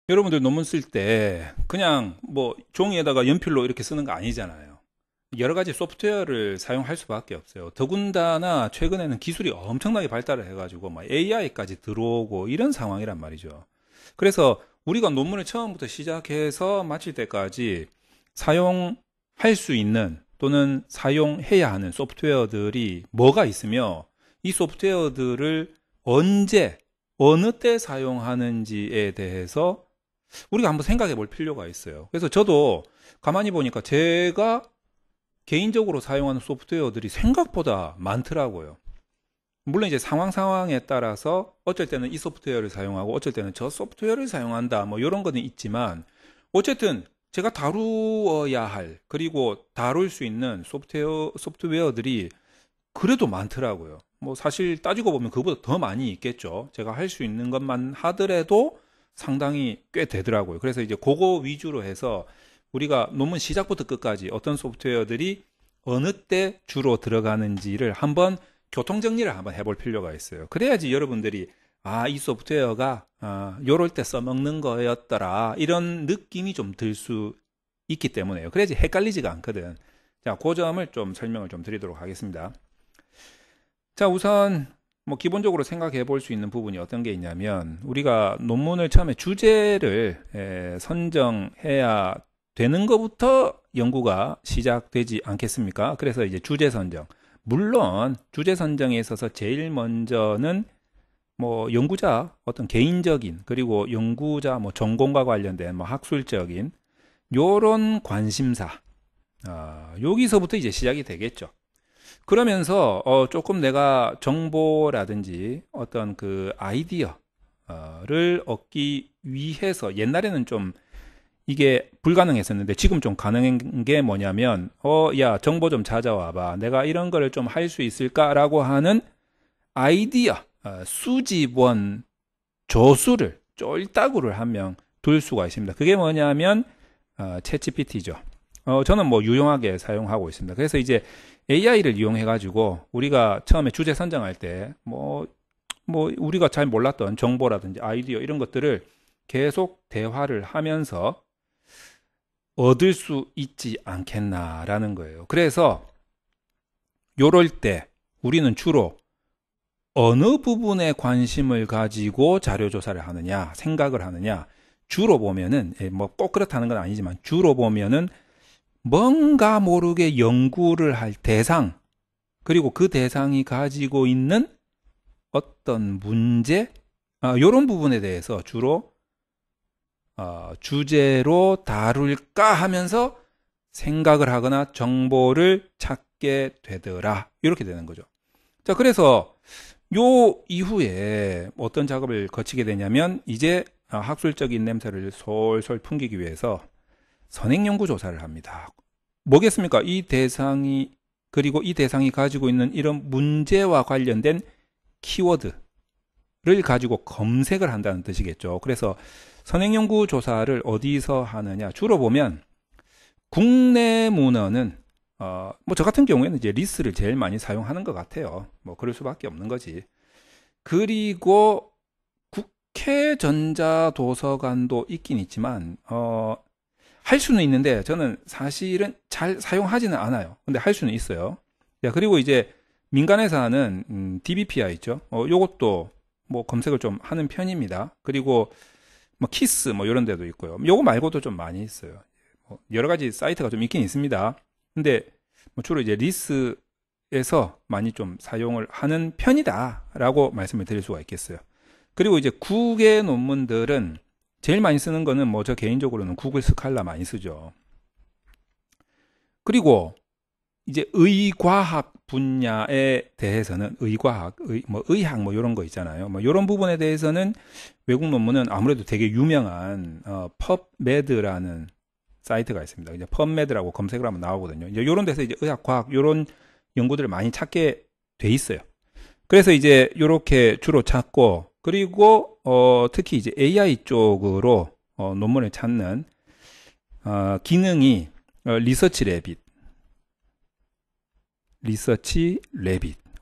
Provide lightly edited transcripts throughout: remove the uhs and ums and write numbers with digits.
여러분들 논문 쓸 때 그냥 뭐 종이에다가 연필로 이렇게 쓰는 거 아니잖아요. 여러 가지 소프트웨어를 사용할 수밖에 없어요. 더군다나 최근에는 기술이 엄청나게 발달을 해가지고 막 AI까지 들어오고 이런 상황이란 말이죠. 그래서 우리가 논문을 처음부터 시작해서 마칠 때까지 사용할 수 있는 또는 사용해야 하는 소프트웨어들이 뭐가 있으며 이 소프트웨어들을 언제 어느 때 사용하는지에 대해서 우리가 한번 생각해 볼 필요가 있어요. 그래서 저도 가만히 보니까 제가 개인적으로 사용하는 소프트웨어들이 생각보다 많더라고요. 물론 이제 상황에 따라서 어쩔 때는 이 소프트웨어를 사용하고 어쩔 때는 저 소프트웨어를 사용한다 뭐 이런 거는 있지만 어쨌든 제가 다루어야 할 그리고 다룰 수 있는 소프트웨어들이 그래도 많더라고요. 뭐 사실 따지고 보면 그보다 더 많이 있겠죠. 제가 할 수 있는 것만 하더라도 상당히 꽤 되더라고요. 그래서 이제 그거 위주로 해서 우리가 논문 시작부터 끝까지 어떤 소프트웨어들이 어느 때 주로 들어가는지를 한번 교통정리를 한번 해볼 필요가 있어요. 그래야지 여러분들이 이 소프트웨어가 요럴 때 써먹는 거였더라 이런 느낌이 좀 들 수 있기 때문에요. 그래야지 헷갈리지가 않거든. 자, 그 점을 좀 설명을 좀 드리도록 하겠습니다. 자, 우선 뭐 기본적으로 생각해 볼 수 있는 부분이 어떤 게 있냐면 우리가 논문을 처음에 주제를 선정해야 되는 것부터 연구가 시작되지 않겠습니까? 그래서 이제 주제 선정. 물론 주제 선정에 있어서 제일 먼저는 뭐 연구자 어떤 개인적인 그리고 연구자 뭐 전공과 관련된 뭐 학술적인 요런 관심사 여기서부터 이제 시작이 되겠죠. 그러면서 조금 내가 정보라든지 어떤 그 아이디어를 얻기 위해서 옛날에는 좀 이게 불가능했었는데 지금 좀 가능한 게 뭐냐면 야 정보 좀 찾아와봐 내가 이런 거를 좀 할 수 있을까라고 하는 아이디어 수집원 조수를 쫄따구를 한 명 둘 수가 있습니다. 그게 뭐냐면 챗GPT죠. 저는 뭐 유용하게 사용하고 있습니다. 그래서 이제 AI를 이용해 가지고 우리가 처음에 주제 선정할 때 뭐 우리가 잘 몰랐던 정보라든지 아이디어 이런 것들을 계속 대화를 하면서 얻을 수 있지 않겠나라는 거예요. 그래서 요럴 때 우리는 주로 어느 부분에 관심을 가지고 자료 조사를 하느냐, 생각을 하느냐, 주로 보면은 뭐 꼭 그렇다는 건 아니지만 주로 보면은 뭔가 모르게 연구를 할 대상 그리고 그 대상이 가지고 있는 어떤 문제 이런 부분에 대해서 주로 주제로 다룰까 하면서 생각을 하거나 정보를 찾게 되더라 이렇게 되는 거죠. 자, 그래서 요 이후에 어떤 작업을 거치게 되냐면 이제 학술적인 냄새를 솔솔 풍기기 위해서 선행연구조사를 합니다. 뭐겠습니까? 이 대상이 그리고 이 대상이 가지고 있는 이런 문제와 관련된 키워드를 가지고 검색을 한다는 뜻이겠죠. 그래서 선행연구조사를 어디서 하느냐? 주로 보면 국내 문헌은 뭐 저 같은 경우에는 이제 리스를 제일 많이 사용하는 것 같아요. 뭐 그럴 수밖에 없는 거지. 그리고 국회 전자도서관도 있긴 있지만 할 수는 있는데 저는 사실은 잘 사용하지는 않아요. 근데 할 수는 있어요. 야, 그리고 이제 민간에서 하는 DBPI 있죠. 요것도 뭐 검색을 좀 하는 편입니다. 그리고 뭐 키스 뭐 이런 데도 있고요. 요거 말고도 좀 많이 있어요. 여러 가지 사이트가 좀 있긴 있습니다. 근데 뭐 주로 이제 리스에서 많이 좀 사용을 하는 편이다라고 말씀을 드릴 수가 있겠어요. 그리고 이제 국의 논문들은 제일 많이 쓰는 거는 뭐 저 개인적으로는 구글 스칼라 많이 쓰죠. 그리고 이제 의과학 분야에 대해서는 의학 뭐 이런 거 있잖아요. 뭐 이런 부분에 대해서는 외국 논문은 아무래도 되게 유명한 펍메드라는 사이트가 있습니다. 이제 펍메드라고 검색을 하면 나오거든요. 이제 이런 데서 이제 의학, 과학 이런 연구들을 많이 찾게 돼 있어요. 그래서 이제 이렇게 주로 찾고 그리고 특히 이제 AI 쪽으로 논문을 찾는 기능이 리서치 래빗.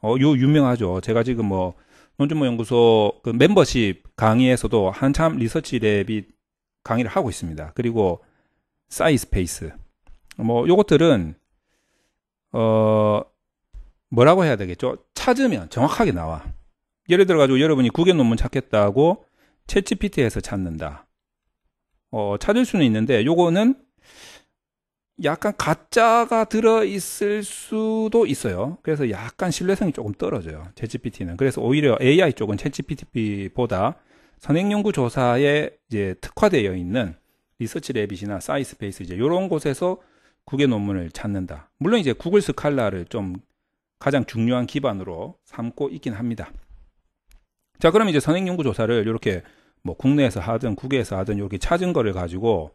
요 유명하죠. 제가 지금 뭐 논준모 연구소 그 멤버십 강의에서도 한참 리서치 래빗 강의를 하고 있습니다. 그리고 사이스페이스 뭐 요것들은 뭐라고 해야 되겠죠? 찾으면 정확하게 나와. 예를 들어 가지고 여러분이 국외 논문 찾겠다고 챗GPT에서 찾는다. 찾을 수는 있는데 요거는 약간 가짜가 들어있을 수도 있어요. 그래서 약간 신뢰성이 조금 떨어져요. 챗GPT는. 그래서 오히려 AI 쪽은 챗GPT보다 선행연구조사에 이제 특화되어 있는 리서치 레빗이나 사이스페이스 이제 이런 곳에서 국외 논문을 찾는다. 물론 이제 구글 스칼라를 좀 가장 중요한 기반으로 삼고 있긴 합니다. 자, 그럼 이제 선행연구조사를 이렇게 뭐 국내에서 하든 국외에서 하든 이렇게 찾은 거를 가지고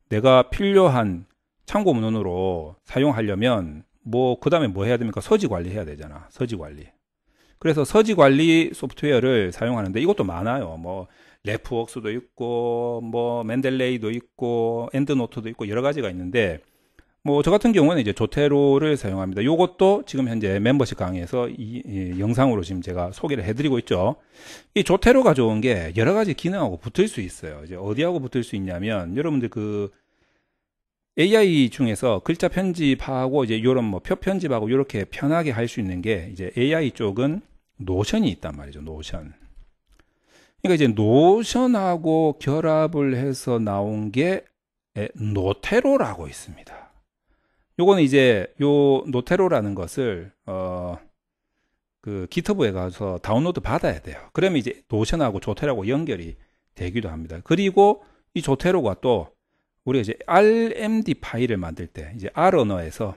내가 필요한 참고 문헌으로 사용하려면 뭐 그 다음에 뭐 해야 됩니까? 서지 관리해야 되잖아. 서지 관리. 그래서 서지 관리 소프트웨어를 사용하는데 이것도 많아요. 뭐 레프웍스도 있고 뭐 맨델레이도 있고 엔드노트도 있고 여러 가지가 있는데 뭐 저 같은 경우는 이제 조테로를 사용합니다. 요것도 지금 현재 멤버십 강의에서 이 영상으로 지금 제가 소개를 해드리고 있죠. 이 조테로가 좋은 게 여러 가지 기능하고 붙을 수 있어요. 이제 어디하고 붙을 수 있냐면 여러분들 그 AI 중에서 글자 편집하고 이제 요런 뭐 표 편집하고 이렇게 편하게 할 수 있는 게 이제 AI 쪽은 노션이 있단 말이죠. 노션. 그러니까 이제 노션하고 결합을 해서 나온 게 노테로라고 있습니다. 요거는 이제 요 노테로라는 것을 그 기터브에 가서 다운로드 받아야 돼요. 그러면 이제 노션하고 조테로하고 연결이 되기도 합니다. 그리고 이 조테로가 또 우리가 이제 RMD 파일을 만들 때 이제 R 언어에서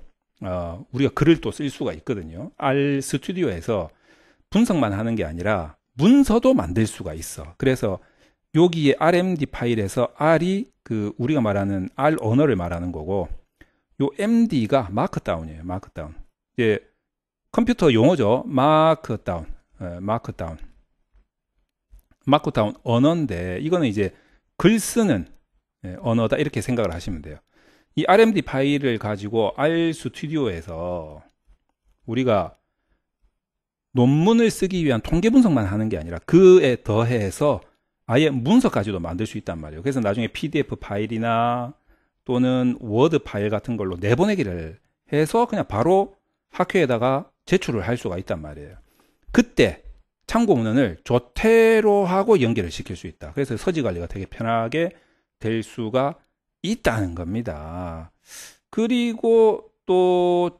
우리가 글을 또 쓸 수가 있거든요. R 스튜디오에서 분석만 하는 게 아니라 문서도 만들 수가 있어. 그래서 여기에 RMD 파일에서 R이 그 우리가 말하는 R 언어를 말하는 거고 요 MD가 마크다운이에요. 마크다운. 이제 컴퓨터 용어죠. 마크다운. 마크다운 언어인데 이거는 이제 글 쓰는 언어다 이렇게 생각을 하시면 돼요. 이 RMD 파일을 가지고 R 스튜디오에서 우리가 논문을 쓰기 위한 통계 분석만 하는 게 아니라 그에 더해서 아예 문서까지도 만들 수 있단 말이에요. 그래서 나중에 PDF 파일이나 또는 워드 파일 같은 걸로 내보내기를 해서 그냥 바로 학회에다가 제출을 할 수가 있단 말이에요. 그때 참고 문헌을 조테로하고 연결을 시킬 수 있다. 그래서 서지 관리가 되게 편하게 될 수가 있다는 겁니다. 그리고 또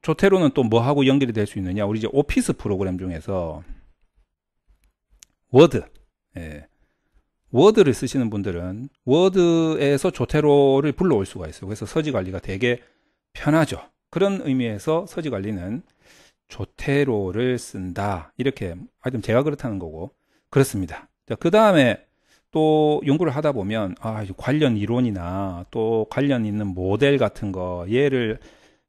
조테로는 또 뭐하고 연결이 될 수 있느냐? 우리 이제 오피스 프로그램 중에서 워드, 워드를 쓰시는 분들은 워드에서 조테로를 불러올 수가 있어요. 그래서 서지 관리가 되게 편하죠. 그런 의미에서 서지 관리는 조테로를 쓴다. 이렇게 하여튼 제가 그렇다는 거고 그렇습니다. 자, 그 다음에 또 연구를 하다 보면 관련 이론이나 또 관련 있는 모델 같은 거 얘를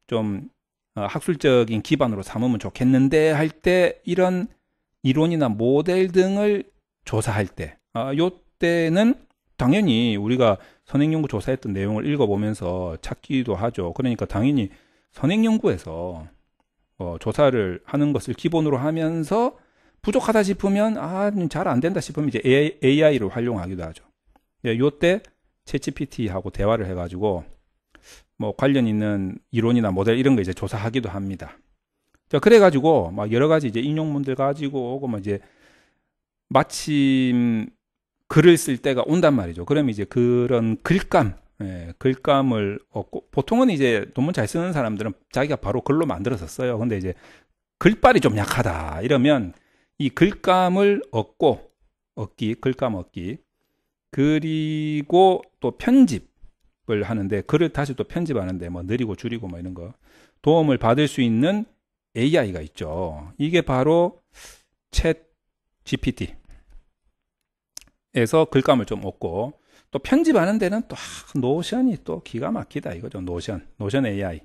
좀 학술적인 기반으로 삼으면 좋겠는데 할 때 이런 이론이나 모델 등을 조사할 때 요때는 당연히 우리가 선행연구 조사했던 내용을 읽어보면서 찾기도 하죠. 그러니까 당연히 선행연구에서 조사를 하는 것을 기본으로 하면서 부족하다 싶으면 잘 안 된다 싶으면 이제 AI를 활용하기도 하죠. 요때 챗GPT하고 대화를 해가지고 뭐 관련 있는 이론이나 모델 이런 거 이제 조사하기도 합니다. 자, 그래가지고 막 여러 가지 이제 인용문들 가지고 오고 뭐 이제 마침 글을 쓸 때가 온단 말이죠. 그러면 이제 그런 글감을 얻고 보통은 이제 논문 잘 쓰는 사람들은 자기가 바로 글로 만들어서 써요. 근데 이제 글빨이 좀 약하다 이러면 이 글감을 글감 얻기 그리고 또 편집을 하는데 글을 다시 또 편집하는데 뭐 느리고 줄이고 뭐 이런 거 도움을 받을 수 있는 AI가 있죠. 이게 바로 챗 GPT에서 글감을 좀 얻고 또 편집하는 데는 또 노션이 또 기가 막히다 이거죠. 노션 AI.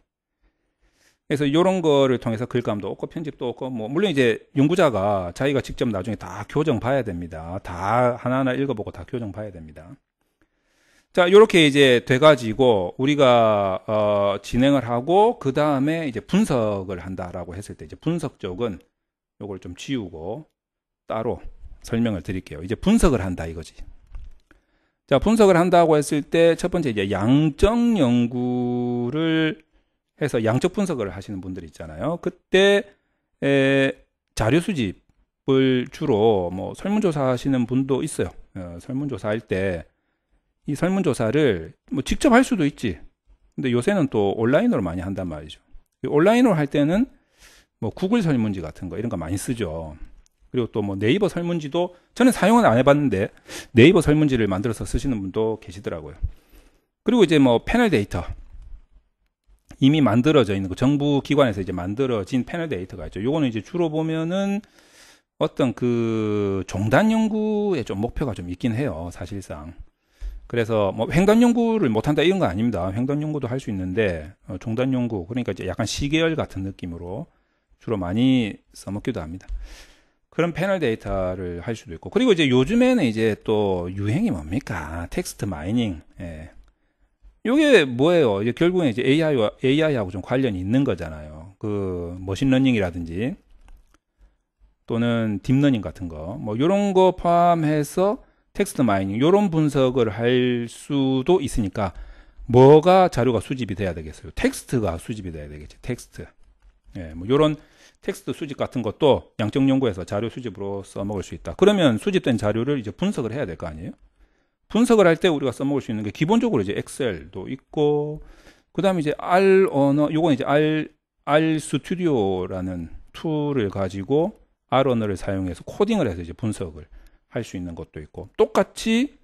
그래서 이런 거를 통해서 글감도 얻고 편집도 얻고 뭐 물론 이제 연구자가 자기가 직접 나중에 다 교정 봐야 됩니다. 다 하나하나 읽어보고 다 교정 봐야 됩니다. 자, 이렇게 이제 돼가지고 우리가 진행을 하고 그 다음에 이제 분석을 한다라고 했을 때 이제 분석 쪽은 요걸 좀 지우고 따로 설명을 드릴게요. 이제 분석을 한다 이거지. 자, 분석을 한다고 했을 때 첫 번째 이제 양적 연구를 해서 양적 분석을 하시는 분들이 있잖아요. 그때 자료 수집을 주로 뭐 설문조사 하시는 분도 있어요. 설문조사 할 때 이 설문조사를 뭐 직접 할 수도 있지. 근데 요새는 또 온라인으로 많이 한단 말이죠. 온라인으로 할 때는 뭐 구글 설문지 같은 거 이런 거 많이 쓰죠. 그리고 또 뭐 네이버 설문지도 저는 사용은 안 해봤는데 네이버 설문지를 만들어서 쓰시는 분도 계시더라고요. 그리고 이제 뭐 패널 데이터 이미 만들어져 있는 거 정부 기관에서 이제 만들어진 패널 데이터가 있죠. 요거는 이제 주로 보면은 어떤 그 종단 연구의 좀 목표가 좀 있긴 해요, 사실상. 그래서 뭐 횡단 연구를 못한다 이런 거 아닙니다. 횡단 연구도 할 수 있는데 종단 연구 그러니까 이제 약간 시계열 같은 느낌으로 주로 많이 써먹기도 합니다. 그런 패널 데이터를 할 수도 있고 그리고 이제 요즘에는 이제 또 유행이 뭡니까? 텍스트 마이닝. 예. 요게 뭐예요? 이제 결국엔 이제 AI하고 좀 관련이 있는 거잖아요. 그 머신러닝이라든지 또는 딥러닝 같은 거 뭐 요런 거 포함해서 텍스트 마이닝 요런 분석을 할 수도 있으니까 뭐가 자료가 수집이 돼야 되겠어요? 텍스트가 수집이 돼야 되겠지. 텍스트. 예, 뭐 요런 텍스트 수집 같은 것도 양적 연구에서 자료 수집으로 써먹을 수 있다. 그러면 수집된 자료를 이제 분석을 해야 될 거 아니에요? 분석을 할 때 우리가 써먹을 수 있는 게 기본적으로 이제 엑셀도 있고, 그 다음에 이제 R 언어, 요건 이제 R 스튜디오라는 툴을 가지고 R 언어를 사용해서 코딩을 해서 이제 분석을 할 수 있는 것도 있고, 똑같이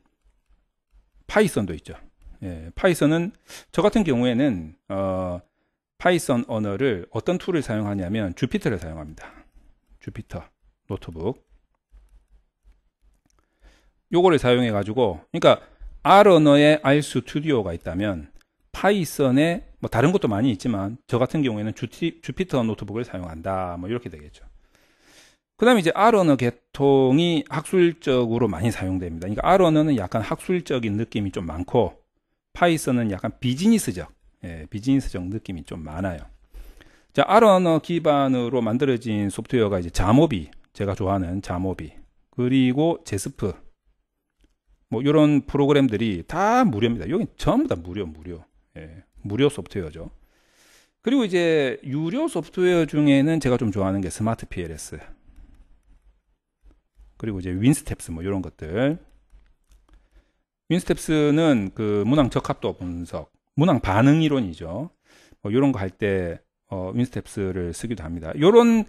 파이썬도 있죠. 예, 파이썬은 저 같은 경우에는 파이썬 언어를 어떤 툴을 사용하냐면 주피터를 사용합니다. 주피터 노트북 요거를 사용해 가지고 그러니까 R 언어에 R 스튜디오가 있다면 파이썬에 뭐 다른 것도 많이 있지만 저 같은 경우에는 주피터 노트북을 사용한다 뭐 이렇게 되겠죠. 그 다음에 이제 R 언어 계통이 학술적으로 많이 사용됩니다. 그러니까 R 언어는 약간 학술적인 느낌이 좀 많고 파이썬은 약간 비즈니스적 비즈니스적 느낌이 좀 많아요. 자, R 언어 기반으로 만들어진 소프트웨어가 이제 자모비, 제가 좋아하는 자모비, 그리고 제스프, 뭐 이런 프로그램들이 다 무료입니다. 여기 전부 다 무료. 무료 소프트웨어죠. 그리고 이제 유료 소프트웨어 중에는 제가 좀 좋아하는 게 스마트 PLS, 그리고 이제 윈스텝스 뭐 이런 것들. 윈스텝스는 그 문항 적합도 분석, 문항 반응 이론이죠. 이런 거 할 때 윈스텝스를 쓰기도 합니다. 이런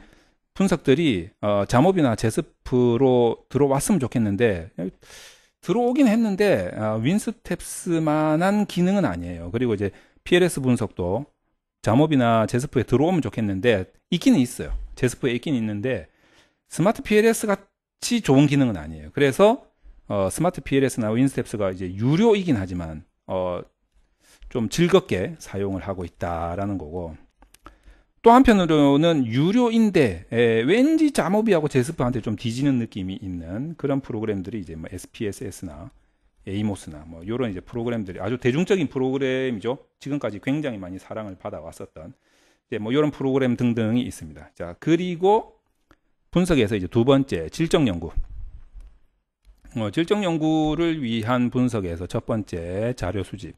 분석들이 자모비나 제스프로 들어왔으면 좋겠는데 들어오긴 했는데 윈스텝스만한 기능은 아니에요. 그리고 이제 PLS 분석도 자모비나 제스프에 들어오면 좋겠는데 있기는 있어요. 제스프에 있긴 있는데 스마트 PLS 같이 좋은 기능은 아니에요. 그래서 스마트 PLS나 윈스텝스가 이제 유료이긴 하지만 좀 즐겁게 사용을 하고 있다라는 거고, 또 한편으로는 유료인데 왠지 자모비하고 제스프한테 좀 뒤지는 느낌이 있는 그런 프로그램들이 이제 뭐 SPSS나 에이모스나 뭐 이런 이제 프로그램들이 아주 대중적인 프로그램이죠. 지금까지 굉장히 많이 사랑을 받아왔었던 이제 뭐 이런 프로그램 등등이 있습니다. 자, 그리고 분석에서 이제 두 번째 질적 연구. 질적 연구를 위한 분석에서 첫 번째 자료 수집.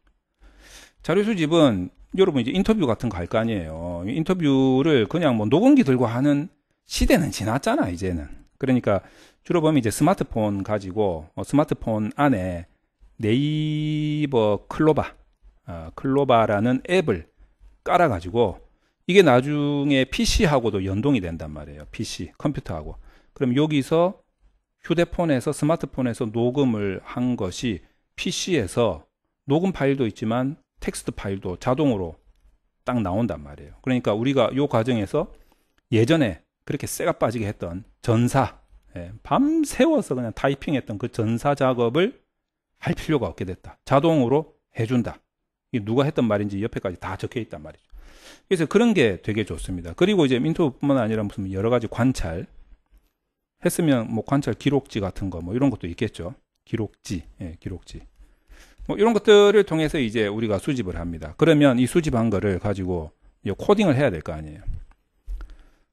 자료 수집은 여러분 이제 인터뷰 같은 거 할 거 아니에요. 인터뷰를 그냥 뭐 녹음기 들고 하는 시대는 지났잖아, 이제는. 그러니까 주로 보면 이제 스마트폰 가지고 스마트폰 안에 네이버 클로바라는 앱을 깔아가지고 이게 나중에 PC하고도 연동이 된단 말이에요. PC, 컴퓨터하고. 그럼 여기서 휴대폰에서 스마트폰에서 녹음을 한 것이 PC에서 녹음 파일도 있지만 텍스트 파일도 자동으로 딱 나온단 말이에요. 그러니까 우리가 이 과정에서 예전에 그렇게 쇠가 빠지게 했던 전사, 밤 새워서 그냥 타이핑했던 그 전사 작업을 할 필요가 없게 됐다. 자동으로 해준다. 이게 누가 했던 말인지 옆에까지 다 적혀 있단 말이죠. 그래서 그런 게 되게 좋습니다. 그리고 이제 인터뷰뿐만 아니라 무슨 여러 가지 관찰 했으면 뭐 관찰 기록지 같은 거 뭐 이런 것도 있겠죠. 기록지. 뭐 이런 것들을 통해서 이제 우리가 수집을 합니다. 그러면 이 수집한 거를 가지고 코딩을 해야 될 거 아니에요.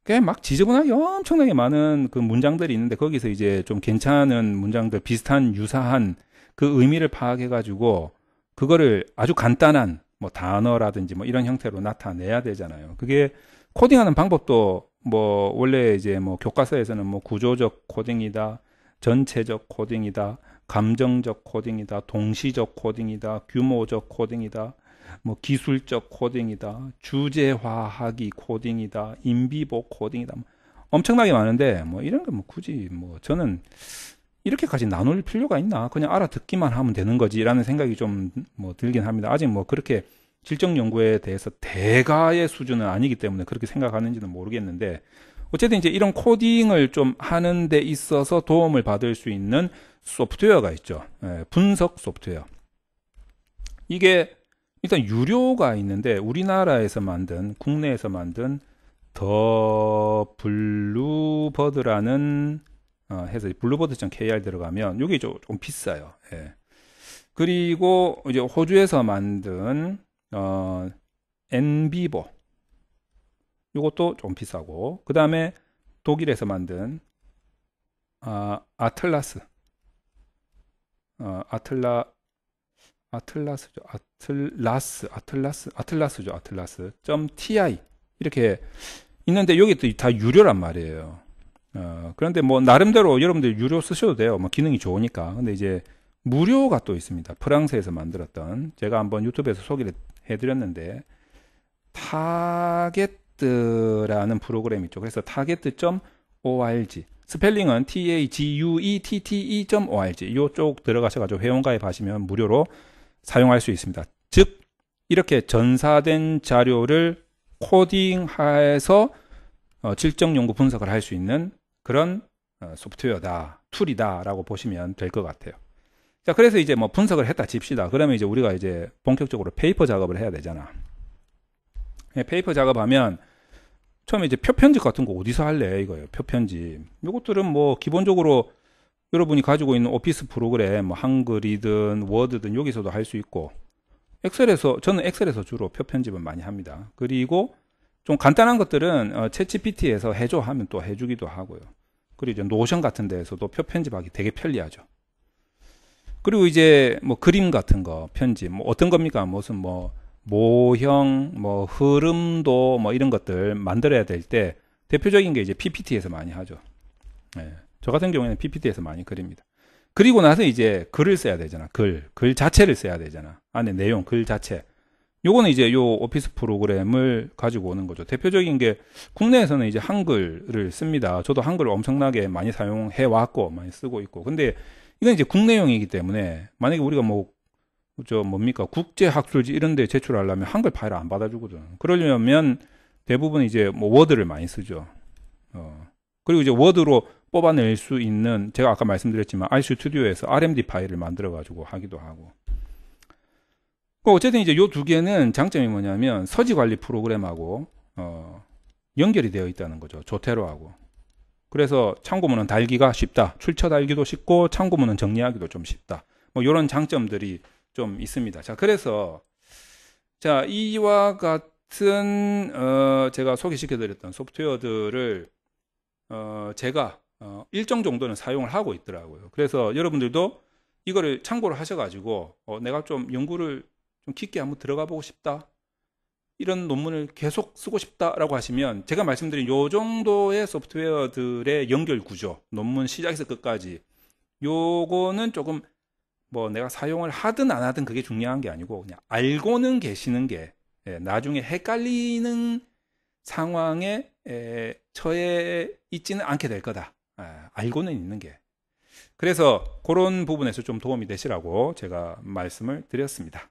그게 막 지저분하게 엄청나게 많은 그 문장들이 있는데 거기서 이제 좀 괜찮은 문장들, 비슷한 유사한 그 의미를 파악해 가지고 그거를 아주 간단한 뭐 단어라든지 뭐 이런 형태로 나타내야 되잖아요. 그게 코딩하는 방법도 뭐 원래 이제 뭐 교과서에서는 뭐 구조적 코딩이다, 전체적 코딩이다, 감정적 코딩이다, 동시적 코딩이다, 규모적 코딩이다, 뭐 기술적 코딩이다, 주제화하기 코딩이다, 인비보 코딩이다. 엄청나게 많은데 뭐 이런 거 뭐 굳이 뭐 저는 이렇게까지 나눌 필요가 있나? 그냥 알아듣기만 하면 되는 거지라는 생각이 좀 뭐 들긴 합니다. 아직 뭐 그렇게 질적 연구에 대해서 대가의 수준은 아니기 때문에 그렇게 생각하는지는 모르겠는데 어쨌든 이제 이런 코딩을 좀 하는 데 있어서 도움을 받을 수 있는 소프트웨어가 있죠. 분석 소프트웨어. 이게 일단 유료가 있는데 우리나라에서 만든 국내에서 만든 더 블루버드라는 해서 블루버드.kr 들어가면 이게 조금 비싸요. 예. 그리고 이제 호주에서 만든 엔비보 이것도 좀 비싸고 그 다음에 독일에서 만든 아틀라스 아틀라스죠. .ti 이렇게 있는데 여기 다 유료란 말이에요. 그런데 뭐 나름대로 여러분들 유료 쓰셔도 돼요. 뭐 기능이 좋으니까. 근데 이제 무료가 또 있습니다. 프랑스에서 만들었던 제가 한번 유튜브에서 소개를 해드렸는데 타겟라는 프로그램이 있죠. 그래서 target.org 스펠링은 taguette.org 이쪽 들어가셔가지고 회원가입하시면 무료로 사용할 수 있습니다. 즉 이렇게 전사된 자료를 코딩해서 질적 연구 분석을 할 수 있는 그런 소프트웨어다, 툴이다 라고 보시면 될 것 같아요. 자, 그래서 이제 뭐 분석을 했다 칩시다. 그러면 이제 우리가 이제 본격적으로 페이퍼 작업을 해야 되잖아. 페이퍼 작업하면 처음에 이제 표 편집 같은 거 어디서 할래 이거예요. 표 편집. 이것들은 뭐 기본적으로 여러분이 가지고 있는 오피스 프로그램 뭐 한글이든 워드든 여기서도 할 수 있고 저는 엑셀에서 주로 표 편집을 많이 합니다. 그리고 좀 간단한 것들은 챗GPT에서 해줘 하면 또 해주기도 하고요. 그리고 이제 노션 같은 데에서도 표 편집하기 되게 편리하죠. 그리고 이제 뭐 그림 같은 거 편집 뭐 어떤 겁니까? 무슨 뭐 모형, 뭐 흐름도 뭐 이런 것들 만들어야 될 때 대표적인 게 이제 PPT에서 많이 하죠. 저 같은 경우에는 PPT에서 많이 그립니다. 그리고 나서 이제 글을 써야 되잖아. 글 자체를 써야 되잖아. 안에 내용, 글 자체. 요거는 이제 요 오피스 프로그램을 가지고 오는 거죠. 대표적인 게 국내에서는 이제 한글을 씁니다. 저도 한글을 엄청나게 많이 사용해 왔고 많이 쓰고 있고. 근데 이건 이제 국내용이기 때문에 만약에 우리가 뭐 뭡니까 국제학술지 이런 데 제출하려면 한글 파일을 안 받아주거든. 그러려면 대부분 이제 뭐 워드를 많이 쓰죠. 그리고 이제 워드로 뽑아낼 수 있는 제가 아까 말씀드렸지만 RStudi오에서 RMD 파일을 만들어 가지고 하기도 하고. 어쨌든 이제 요 두 개는 장점이 뭐냐면 서지 관리 프로그램하고 연결이 되어 있다는 거죠. 조테로하고. 그래서 참고문은 달기가 쉽다. 출처 달기도 쉽고 참고문은 정리하기도 좀 쉽다. 뭐 이런 장점들이 좀 있습니다. 자, 그래서 자 이와 같은 제가 소개시켜드렸던 소프트웨어들을 제가 일정 정도는 사용을 하고 있더라고요. 그래서 여러분들도 이거를 참고를 하셔가지고 내가 좀 연구를 좀 깊게 한번 들어가 보고 싶다. 이런 논문을 계속 쓰고 싶다라고 하시면 제가 말씀드린 요 정도의 소프트웨어들의 연결 구조, 논문 시작에서 끝까지 요거는 조금 뭐 내가 사용을 하든 안 하든 그게 중요한 게 아니고 그냥 알고는 계시는 게 나중에 헷갈리는 상황에 처해 있지는 않게 될 거다. 알고는 있는 게. 그래서 그런 부분에서 좀 도움이 되시라고 제가 말씀을 드렸습니다.